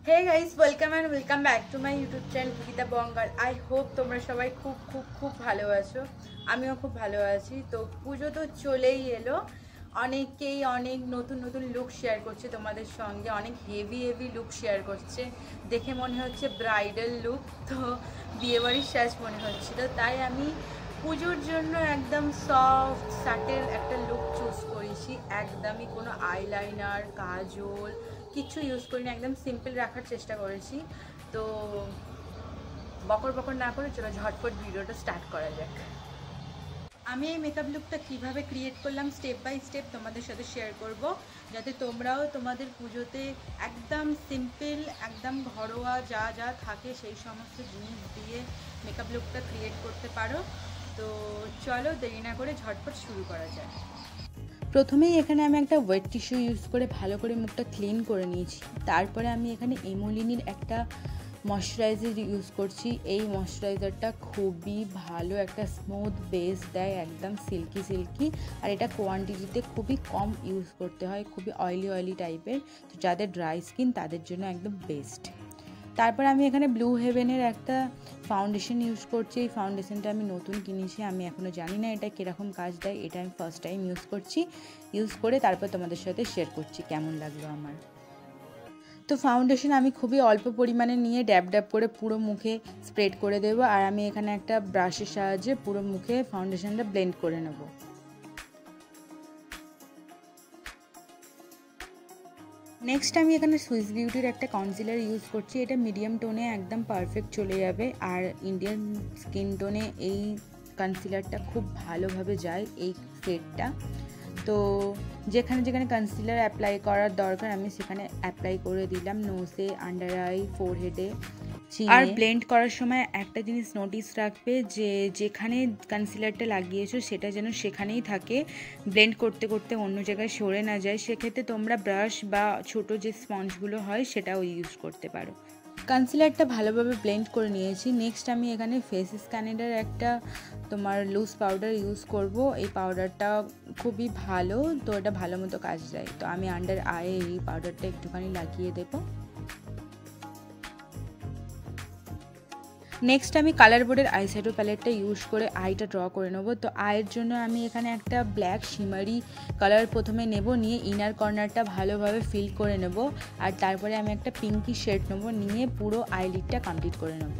Hey guys, welcome back to my YouTube channel Geeta Bangal. I hope তোমরা সবাই খুব খুব খুব ভালো আছো। আমিও খুব ভালো আছি। তো পুজো তো চলেই এলো। অনেকেই অনেক নতুন নতুন লুক শেয়ার করছে তোমাদের সঙ্গে, অনেক হেভি হেভি লুক শেয়ার করছে। দেখে মনে হচ্ছে ব্রাইডাল লুক, তো বিয়েবাড়ির সাজ মনে হচ্ছিল। তাই আমি পুজোর জন্য একদম সফট সাটেল একটা লুক চুজ করেছি। একদমই কোনো আইলাইনার, কাজল কিছু ইউজ করিনি, একদম সিম্পল রাখার চেষ্টা করেছি। তো বকর বকর না করে চলো ঝটপট ভিডিওটা স্টার্ট করা যাক। আমি এই মেকআপ লুকটা কীভাবে ক্রিয়েট করলাম স্টেপ বাই স্টেপ তোমাদের সাথে শেয়ার করব, যাতে তোমরাও তোমাদের পুজোতে একদম সিম্পল, একদম ঘরোয়া যা যা থাকে সেই সমস্ত জিনিস দিয়ে মেকআপ লুকটা ক্রিয়েট করতে পারো। তো চলো দেরি না করে ঝটপট শুরু করা যায়। প্রথমেই এখানে আমি একটা ওয়েট টিস্যু ইউজ করে ভালো করে মুখটা ক্লিন করে নিয়েছি। তারপরে আমি এখানে এমোলিনির একটা ময়শ্চারাইজার ইউজ করছি। এই ময়শ্চারাইজারটা খুবই ভালো একটা স্মুথ বেস দেয়, একদম সিল্কি সিল্কি। আর এটা কোয়ান্টিটিতে খুবই কম ইউজ করতে হয়, খুবই অয়েলি টাইপের। তো যাদের ড্রাই স্কিন তাদের জন্য একদম বেস্ট। তারপর আমি এখানে ব্লু হেভেনের একটা ফাউন্ডেশন ইউজ করছি। এই ফাউন্ডেশনটা আমি নতুন কিনেছি, আমি এখনও জানি না এটা কীরকম কাজ দেয়। এটা আমি ফার্স্ট টাইম ইউজ করে তারপর তোমাদের সাথে শেয়ার করছি কেমন লাগলো আমার। তো ফাউন্ডেশন আমি খুবই অল্প পরিমাণে নিয়ে ড্যাব ড্যাব করে পুরো মুখে স্প্রেড করে দেবো। আর আমি এখানে একটা ব্রাশের সাহায্যে পুরো মুখে ফাউন্ডেশনটা ব্লেন্ড করে নেব। নেক্সট আমি এখানে সুইস বিউটির একটা কনসিলার ইউজ করছি। এটা মিডিয়াম টোনে একদম পারফেক্ট চলে যাবে। আর ইন্ডিয়ান স্কিন টোনে এই কনসিলারটা খুব ভালোভাবে যায়, এই শেডটা। তো যেখানে যেখানে কনসিলার অ্যাপ্লাই করার দরকার আমি সেখানে অ্যাপ্লাই করে দিলাম, নোজে, আন্ডার আই, ফোরহেডে। আর ব্লেন্ড করার সময় একটা জিনিস নোটিস রাখবে যে যেখানে কনসিলারটা লাগিয়েছো সেটা যেন সেখানেই থাকে, ব্লেন্ড করতে করতে অন্য জায়গায় সরে না যায়। সেক্ষেত্রে তোমরা ব্রাশ বা ছোট যে স্পঞ্জগুলো হয় সেটাও ইউজ করতে পারো। কনসিলারটা ভালোভাবে ব্লেন্ড করে নিয়েছি। নেক্সট আমি এখানে ফেস স্ক্যানেডার একটা তোমার লুজ পাউডার ইউজ করব। এই পাউডারটা খুবই ভালো, তো এটা ভালো মতো কাজ দেয়। তো আমি আন্ডার আয়ে এই পাউডারটা একটুখানি লাগিয়ে দেবো। নেক্সট আমি কালার বোর্ডের আইশ্যাডো প্যালেটটা ইউজ করে আইটা ড্র করে নেবো। তো আইয়ের জন্য আমি এখানে একটা ব্ল্যাক শিমারি কালার প্রথমে নেব, নিয়ে ইনার কর্নারটা ভালোভাবে ফিল করে নেব। আর তারপরে আমি একটা পিঙ্কি শেড নেবো, নিয়ে পুরো আইলিডটা কমপ্লিট করে নেব।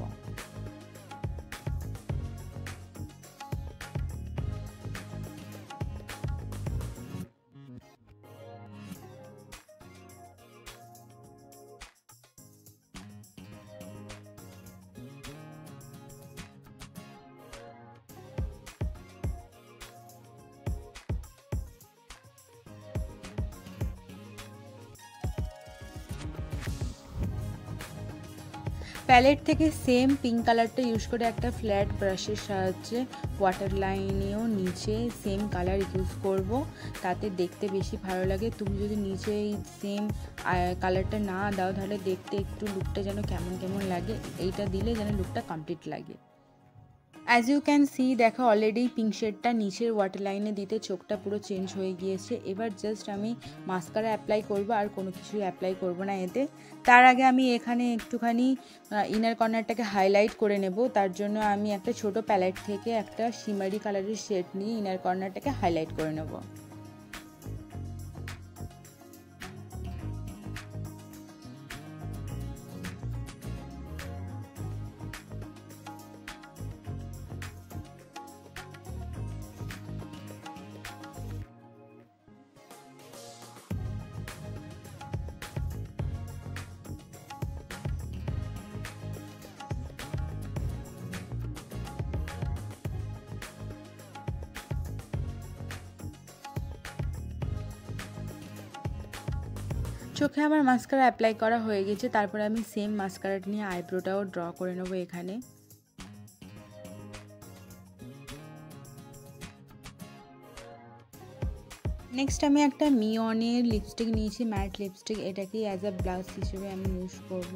প্যালেট থেকে সেম পিঙ্ক কালারটা ইউজ করে একটা ফ্ল্যাট ব্রাশের সাহায্যে ওয়াটার লাইনেও নিচে সেম কালার ইউজ করব, তাতে দেখতে বেশি ভালো লাগে। তুমি যদি নিচে এই সেম কালারটা না দাও তাহলে দেখতে একটু লুকটা যেন কেমন কেমন লাগে। এইটা দিলে যেন লুকটা কমপ্লিট লাগে। অ্যাজ ইউ ক্যান সি, দেখো অলরেডি পিঙ্ক শেডটা নিচের ওয়াটার লাইনে দিতে চোখটা পুরো চেঞ্জ হয়ে গিয়েছে। এবার জাস্ট আমি মাস্কারা অ্যাপ্লাই করব, আর কোনো কিছুই অ্যাপ্লাই করব না এতে। তার আগে আমি এখানে একটুখানি ইনার কর্নারটাকে হাইলাইট করে নেব। তার জন্য আমি একটা ছোট প্যালেট থেকে একটা শিমারি কালারের শেড নিয়ে ইনার কর্নারটাকে হাইলাইট করে নেব। চোখে আমার মাস্কারা অ্যাপ্লাই করা হয়ে গেছে। তারপরে আমি সেম মাস্কারাটা নিয়ে আইব্রোটাও ড্র করে নেবো এখানে। নেক্সট আমি একটা মিওনের লিপস্টিক নিয়েছি, ম্যাট লিপস্টিক। এটাকে অ্যাজ আ ব্লাশ হিসেবে আমি ইউজ করব।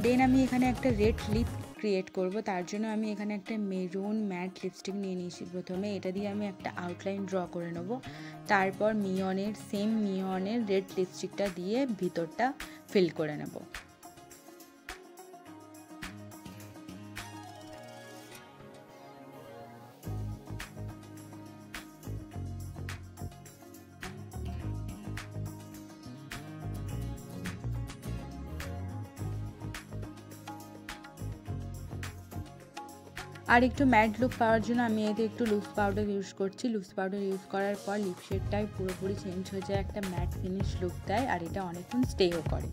দেন আমি এখানে একটা রেড লিপ ক্রিয়েট করব, তার জন্য আমি এখানে একটা মেরুন ম্যাট লিপস্টিক নিয়ে নিয়েছি। প্রথমে এটা দিয়ে আমি একটা আউটলাইন ড্র করে নেব, তারপর সেম মিওনের রেড লিপস্টিকটা দিয়ে ভিতরটা ফিল করে নেব। আর একটু ম্যাট লুক পাওয়ার জন্য আমি এতে একটু লুজ পাউডার ইউজ করছি। লুজ পাউডার ইউজ করার পর লিপ শেডটাই পুরোপুরি চেঞ্জ হয়ে যায়, একটা ম্যাট ফিনিশ লুক দেয়, আর এটা অনেকক্ষণ স্টেও করে।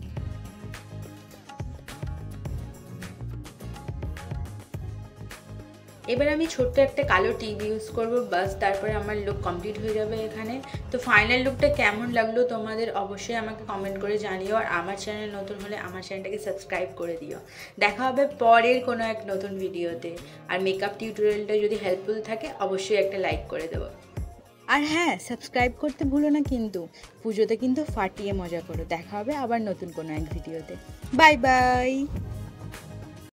এবার আমি ছোট্ট একটা কালো টিপ ইউজ করব, বাস তারপরে আমার লুক কমপ্লিট হয়ে যাবে এখানে। তো ফাইনাল লুকটা কেমন লাগলো তোমাদের অবশ্যই আমাকে কমেন্ট করে জানিও, আর আমার চ্যানেল নতুন হলে আমার চ্যানেলটাকে সাবস্ক্রাইব করে দিও। দেখা হবে পরের কোনো এক নতুন ভিডিওতে। আর মেকআপ টিউটোরিয়ালটা যদি হেল্পফুল থাকে অবশ্যই একটা লাইক করে দেবো। আর হ্যাঁ, সাবস্ক্রাইব করতে ভুলো না কিন্তু। পুজোতে কিন্তু ফাটিয়ে মজা করো। দেখা হবে আবার নতুন কোনো এক ভিডিওতে। Bye bye.